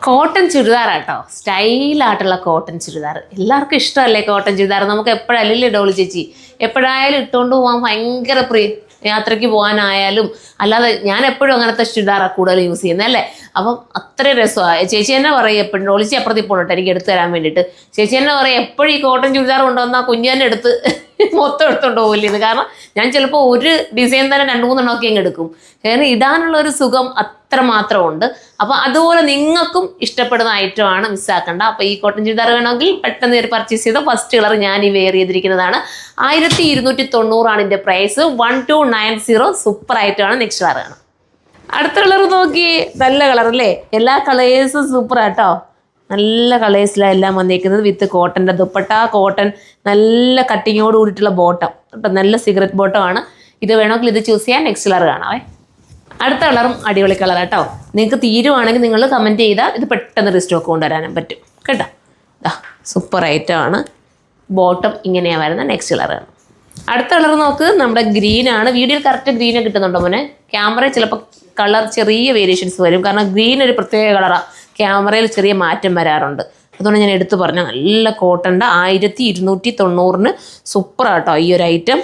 Cotton ചുരിദാറാട്ടോ, സ്റ്റൈലായിട്ടുള്ള cotton churidar. എല്ലാവർക്കും ഇഷ്ടമല്ലേ കോട്ടൺ ചുരിദാർ? നമുക്ക് എപ്പോഴല്ലേ ഡോളി ചേച്ചി എപ്പോഴായാലും ഇട്ടുകൊണ്ട് പോകാൻ ഭയങ്കര യാത്രയ്ക്ക് പോകാനായാലും അല്ലാതെ ഞാൻ എപ്പോഴും അങ്ങനത്തെ ചുരിദാറാണ് കൂടുതൽ യൂസ് ചെയ്യുന്നത് അല്ലേ. അപ്പം അത്രയും രസമാണ്. ചേച്ചി തന്നെ പറയും എപ്പോഴും ഡോളിച്ചി അപ്പുറത്തിൽ പോകട്ടെ എനിക്ക് എടുത്തു തരാൻ വേണ്ടിയിട്ട്. ചേച്ചി തന്നെ പറയും എപ്പോഴും ഈ കോട്ടൺ ചുരിദാർ കൊണ്ടുവന്നാൽ കുഞ്ഞു തന്നെ എടുത്ത് മൊത്തം എടുത്തോണ്ട് പോകില്ലെന്ന്. കാരണം ഞാൻ ചിലപ്പോൾ ഒരു ഡിസൈൻ തന്നെ 2-3 എണ്ണമൊക്കെ അങ്ങ് എടുക്കും. കാരണം ഇടാനുള്ള ഒരു സുഖം അത്ര മാത്രമുണ്ട്. അപ്പം അതുപോലെ നിങ്ങൾക്കും ഇഷ്ടപ്പെടുന്ന ഐറ്റമാണ്, മിസ്സാക്കണ്ട. അപ്പോൾ ഈ കോട്ടൺ ചുരിദാർ വേണമെങ്കിൽ പെട്ടെന്ന് ഒരു പർച്ചേസ് ചെയ്ത ഫസ്റ്റ് കളർ ഞാൻ ഈ വെയർ ചെയ്തിരിക്കുന്നതാണ്. 1290 ഇതിൻ്റെ പ്രൈസ്. 1290 സൂപ്പർ ഐറ്റമാണ്. നെക്സ്റ്റ് കളർ കാണാം. അടുത്ത കളർ നോക്കി, നല്ല കളർ അല്ലേ? എല്ലാ കളേഴ്സും സൂപ്പർ ആട്ടോ. നല്ല കളേഴ്സിലാണ് എല്ലാം വന്നിരിക്കുന്നത്. വിത്ത് കോട്ടൻ്റെ ദുപ്പട്ട, കോട്ടൺ, നല്ല കട്ടിങ്ങോട് കൂടിയിട്ടുള്ള ബോട്ടം കേട്ടോ. നല്ല സിഗരറ്റ് ബോട്ടമാണ്. ഇത് വേണമെങ്കിൽ ഇത് ചൂസ് ചെയ്യാൻ. നെക്സ്റ്റ് കളർ കാണാവേ. അടുത്ത കളറും അടിപൊളി കളർ കേട്ടോ. നിങ്ങൾക്ക് തീരുവാണെങ്കിൽ നിങ്ങൾ കമൻറ്റ് ചെയ്താൽ ഇത് പെട്ടെന്ന് റീസ്റ്റോക്ക് കൊണ്ടുവരാനും പറ്റും കേട്ടോ. സൂപ്പർ ഐറ്റമാണ്. ബോട്ടം ഇങ്ങനെയാണ് വരുന്നത്. നെക്സ്റ്റ് കളർ ആണ്. അടുത്ത കളർ നോക്ക്, നമ്മുടെ ഗ്രീനാണ്. വീഡിയോയിൽ കറക്റ്റ് ഗ്രീന് കിട്ടുന്നുണ്ടോ മോനെ? ക്യാമറയിൽ ചിലപ്പോൾ കളർ ചെറിയ വേരിയേഷൻസ് വരും. കാരണം ഗ്രീൻ ഒരു പ്രത്യേക കളറാണ്. ക്യാമറയിൽ ചെറിയ മാറ്റം വരാറുണ്ട്. അതുകൊണ്ട് ഞാൻ എടുത്തു പറഞ്ഞു. നല്ല കോട്ടൻ്റെ 1290 സൂപ്പറാട്ടോ ഈ ഒരു ഐറ്റം.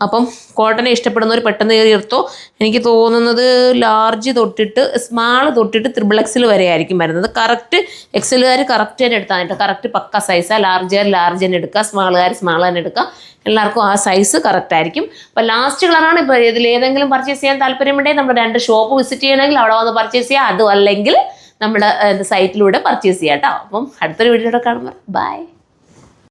അപ്പം കോട്ടനെ ഇഷ്ടപ്പെടുന്നവർ പെട്ടെന്ന് കയറി എടുത്തോ. എനിക്ക് തോന്നുന്നത് ലാർജ് തൊട്ടിട്ട് സ്മാൾ തൊട്ടിട്ട് XXL വരെ ആയിരിക്കും വരുന്നത്. കറക്റ്റ് എക്സലുകാർ കറക്റ്റ് തന്നെ എടുത്താൽ കേട്ടോ. കറക്റ്റ് പക്ക സൈസാണ്. ലാർജ് തന്നെ എടുക്കുക, സ്മാളുകാർ സ്മാൾ തന്നെ എടുക്കുക. എല്ലാവർക്കും ആ സൈസ് കറക്റ്റ് ആയിരിക്കും. അപ്പോൾ ലാസ്റ്റ് കളറാണ്. ഇപ്പോൾ ഇതിൽ ഏതെങ്കിലും പർച്ചേസ് ചെയ്യാൻ താല്പര്യമുണ്ടെങ്കിൽ നമ്മുടെ 2 ഷോപ്പ് വിസിറ്റ് ചെയ്യണമെങ്കിൽ അവിടെ വന്ന് പർച്ചേസ് ചെയ്യുക. അതും അല്ലെങ്കിൽ നമ്മുടെ സൈറ്റിലൂടെ പർച്ചേസ് ചെയ്യാം കേട്ടോ. അപ്പം അടുത്തൊരു വീഡിയോയുടെ കാണുമ്പോൾ ബൈ.